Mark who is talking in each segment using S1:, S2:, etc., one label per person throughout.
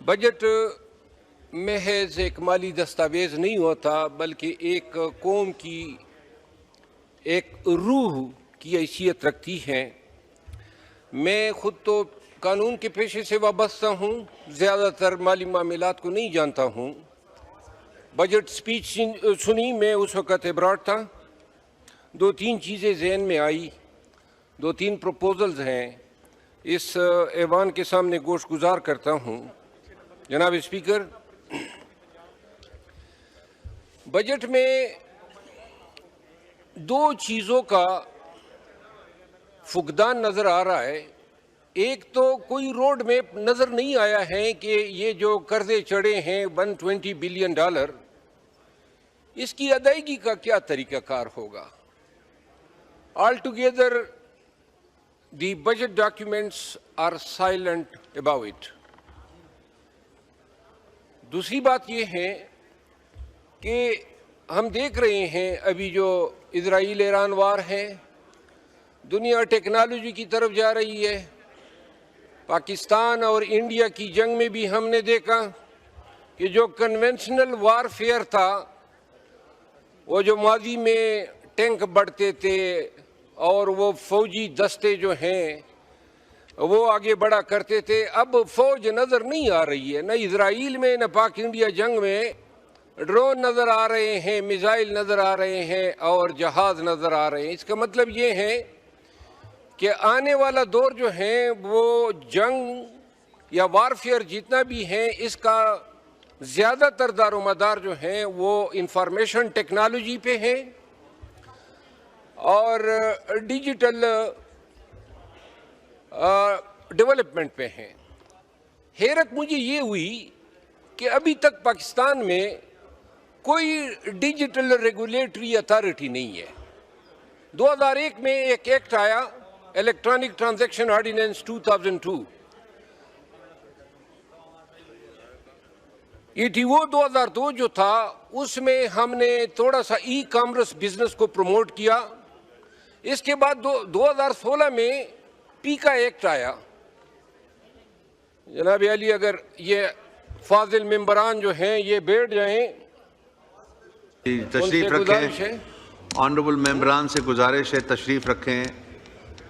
S1: Budget महज एक माली दस्तावेज़ नहीं होता बल्कि एक कौम की एक रूह की हैसियत रखती है। मैं ख़ुद तो कानून के पेशे से वाबस्ता हूँ, ज़्यादातर माली मामलात को नहीं जानता हूँ। बजट स्पीच सुनी, मैं उस वक़्त एब्रॉड था। दो तीन चीज़ें जहन में आई, दो तीन प्रपोजल्स हैं, इस ऐवान के सामने गोश गुजार करता हूँ। जनाब स्पीकर, बजट में दो चीज़ों का फुकदान नज़र आ रहा है। एक तो कोई रोड मैप नज़र नहीं आया है कि ये जो कर्जे चढ़े हैं $120 बिलियन, इसकी अदायगी का क्या तरीक़ाकार होगा। All together the budget documents are silent about it. दूसरी बात ये है कि हम देख रहे हैं अभी जो इजराइल ईरान वार है, दुनिया टेक्नोलॉजी की तरफ जा रही है। पाकिस्तान और इंडिया की जंग में भी हमने देखा कि जो कन्वेंशनल वारफेयर था, वो जो माजी में टैंक बढ़ते थे और वो फौजी दस्ते जो हैं वो आगे बढ़ा करते थे, अब फौज नज़र नहीं आ रही है। न इजराइल में न पाक इंडिया जंग में ड्रोन नज़र आ रहे हैं, मिसाइल नज़र आ रहे हैं और जहाज़ नज़र आ रहे हैं। इसका मतलब ये है कि आने वाला दौर जो है वो जंग या वारफेयर जितना भी है, इसका ज़्यादातर दारोमदार जो है वो इंफॉर्मेशन टेक्नोलॉजी पे है और डिजिटल डेवलपमेंट पे हैं। हैरत मुझे ये हुई कि अभी तक पाकिस्तान में कोई डिजिटल रेगुलेटरी अथॉरिटी नहीं है। 2001 में एक एक्ट आया, इलेक्ट्रॉनिक ट्रांजैक्शन ऑर्डिनेंस 2002। ETO 2002 जो था, उसमें हमने थोड़ा सा ई कॉमर्स बिजनेस को प्रमोट किया। इसके बाद 2016 में पीका एक्ट आया। जनाब अली, अगर ये फाजिल मेंबरान जो हैं ये बैठ जाएं,
S2: तशरीफ रखें। ऑनरेबल मेंबरान से गुजारिश है तशरीफ रखें।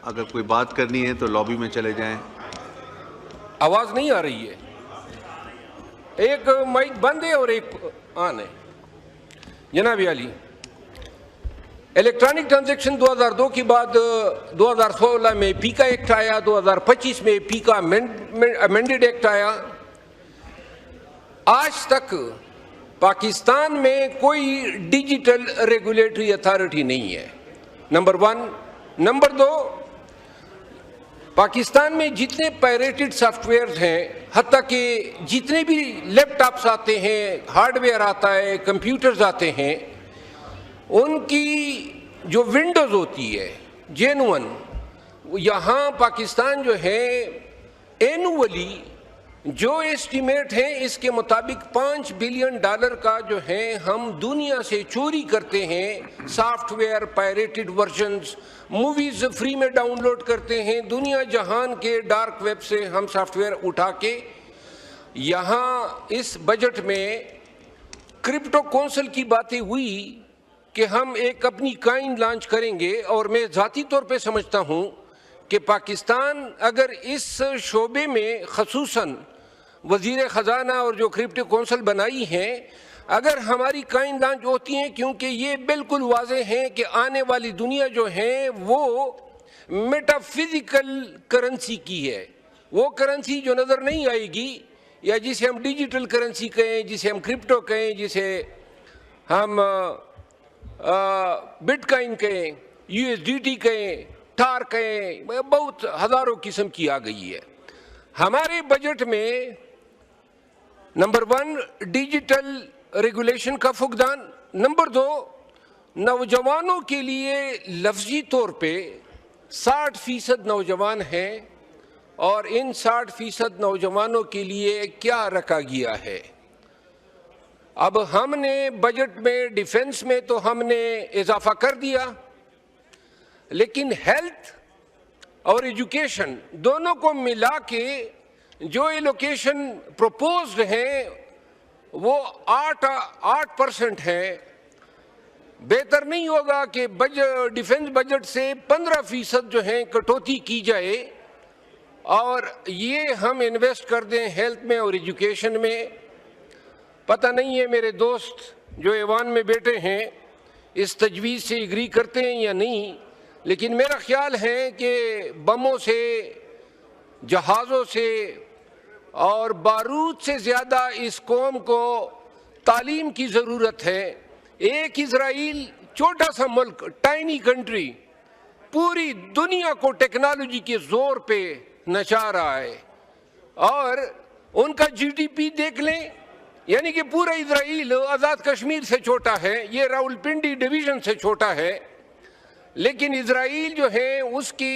S2: अगर कोई बात करनी है तो लॉबी में चले जाएं।
S1: आवाज नहीं आ रही है, एक माइक बंद है और एक ऑन है। जनाब अली, इलेक्ट्रॉनिक ट्रांजैक्शन 2002 के बाद 2016 में पीका एक्ट आया, 2025 में पीका अमेंडेड एक्ट आया। आज तक पाकिस्तान में कोई डिजिटल रेगुलेटरी अथॉरिटी नहीं है, नंबर 1। नंबर 2, पाकिस्तान में जितने पायरेटेड सॉफ्टवेयर हैं, हत्ता कि जितने भी लैपटॉप्स आते हैं, हार्डवेयर आता है, कंप्यूटर्स आते हैं, उनकी जो विंडोज़ होती है जेन्युइन, यहाँ पाकिस्तान जो है एनुअली जो एस्टीमेट है इसके मुताबिक $5 बिलियन का जो है हम दुनिया से चोरी करते हैं। Software, pirated versions, movies free में डाउनलोड करते हैं। दुनिया जहान के डार्क वेब से हम सॉफ्टवेयर उठा के यहाँ इस बजट में क्रिप्टो काउंसिल की बातें हुई कि हम एक अपनी काइन लॉन्च करेंगे, और मैं ज़ाती तौर पे समझता हूँ कि पाकिस्तान अगर इस शोबे में खसूसन वज़ीर ख़जाना और जो क्रिप्टो काउंसिल बनाई हैं, अगर हमारी काइन लॉन्च होती हैं, क्योंकि ये बिल्कुल वाज़ेह है कि आने वाली दुनिया जो है वो मेटाफिजिकल करेंसी की है। वो करेंसी जो नज़र नहीं आएगी, या जिसे हम डिजिटल करेंसी कहें, जिसे हम क्रिप्टो कहें, जिसे हम बिटकॉइन कहें, USDT कहें, थार कहें, बहुत हज़ारों किस्म की आ गई है। हमारे बजट में नंबर 1 डिजिटल रेगुलेशन का फुकदान, नंबर 2 नौजवानों के लिए लफ्जी तौर पे 60% नौजवान हैं, और इन 60% नौजवानों के लिए क्या रखा गया है। अब हमने बजट में डिफेंस में तो हमने इजाफा कर दिया, लेकिन हेल्थ और एजुकेशन दोनों को मिला के जो एलोकेशन प्रपोज्ड हैं वो 8% है। बेहतर नहीं होगा कि डिफेंस बजट से 15% जो है कटौती की जाए और ये हम इन्वेस्ट कर दें हेल्थ में और एजुकेशन में? पता नहीं है मेरे दोस्त जो ऐवान में बैठे हैं इस तजवीज़ से एग्री करते हैं या नहीं, लेकिन मेरा ख्याल है कि बमों से, जहाज़ों से और बारूद से ज़्यादा इस कौम को तालीम की ज़रूरत है। एक इज़राइल छोटा सा मुल्क, टाइनी कंट्री, पूरी दुनिया को टेक्नोलॉजी के ज़ोर पे नचा रहा है और उनका जीडीपी देख लें, यानी कि पूरा इज़राइल आज़ाद कश्मीर से छोटा है, ये रावलपिंडी डिवीज़न से छोटा है, लेकिन इज़राइल जो है उसकी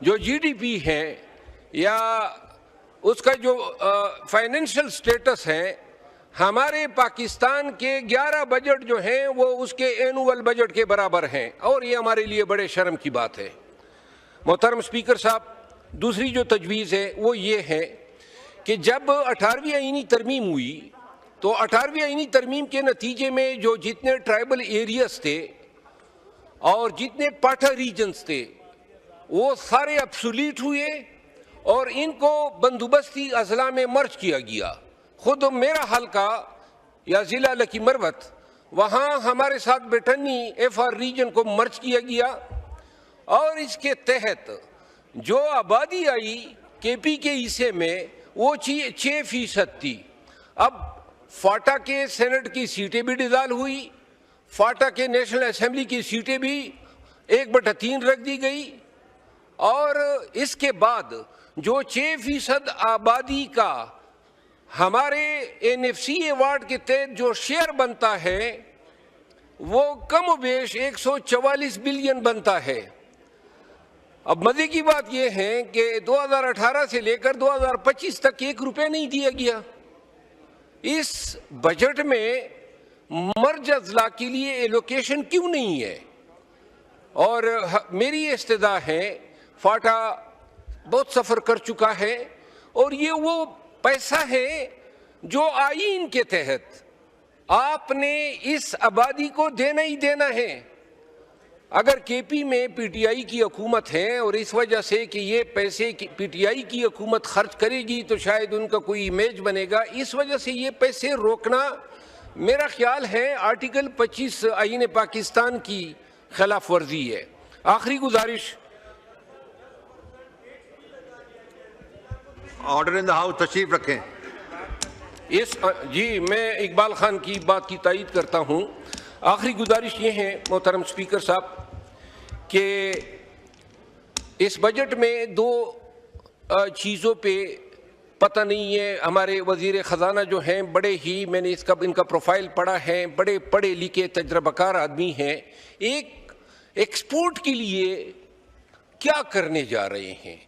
S1: जो जीडीपी है या उसका जो फाइनेंशियल स्टेटस है हमारे पाकिस्तान के 11 बजट जो हैं वो उसके एनुअल बजट के बराबर हैं और ये हमारे लिए बड़े शर्म की बात है। मोहतरम स्पीकर साहब, दूसरी जो तजवीज़ है वो ये है कि जब 18वीं आईनी तरमीम हुई तो 18वीं आईनी तरमीम के नतीजे में जो जितने ट्राइबल एरियाज थे और जितने पाठा रीजन्स थे वो सारे अब्सोल्यूट हुए और इनको बंदोबस्ती अजला में मर्ज किया गया। खुद मेरा हल्का या ज़िला लकी मरवत, वहाँ हमारे साथ बेटनी FR रीजन को मर्ज किया गया और इसके तहत जो आबादी आई KP के हिस्से में वो 6% थी। अब फाटा के सेनेट की सीटें भी डिज़ाल हुई, फाटा के नेशनल असेंबली की सीटें भी 1/3 रख दी गई और इसके बाद जो 6% आबादी का हमारे NFC अवार्ड के तहत जो शेयर बनता है वो कम बेश 144 बिलियन बनता है। अब मजे की बात यह है कि 2018 से लेकर 2025 तक 1 रुपया नहीं दिया गया। इस बजट में मर्ज अजला के लिए एलोकेशन क्यों नहीं है? और मेरी इस्तदा है, फाटा बहुत सफ़र कर चुका है और ये वो पैसा है जो आईन के तहत आपने इस आबादी को देना ही देना है। अगर KP में PTI की हुकूमत है और इस वजह से कि ये पैसे PTI की हुकूमत खर्च करेगी तो शायद उनका कोई इमेज बनेगा, इस वजह से ये पैसे रोकना मेरा ख्याल है आर्टिकल 25 आईन पाकिस्तान की खिलाफ वर्जी है। आखिरी गुजारिश,
S2: ऑर्डर इन द हाउस, तशरीफ रखें।
S1: जी, मैं इकबाल खान की बात की तायीद करता हूँ। आखिरी गुजारिश ये है मोहतरम स्पीकर साहब कि इस बजट में 2 चीज़ों पे पता नहीं है, हमारे वज़ीर ख़जाना जो हैं बड़े ही, मैंने इनका प्रोफाइल पढ़ा है, बड़े पढ़े लिखे तजर्बाकार आदमी हैं। एक एक्सपोर्ट के लिए क्या करने जा रहे हैं?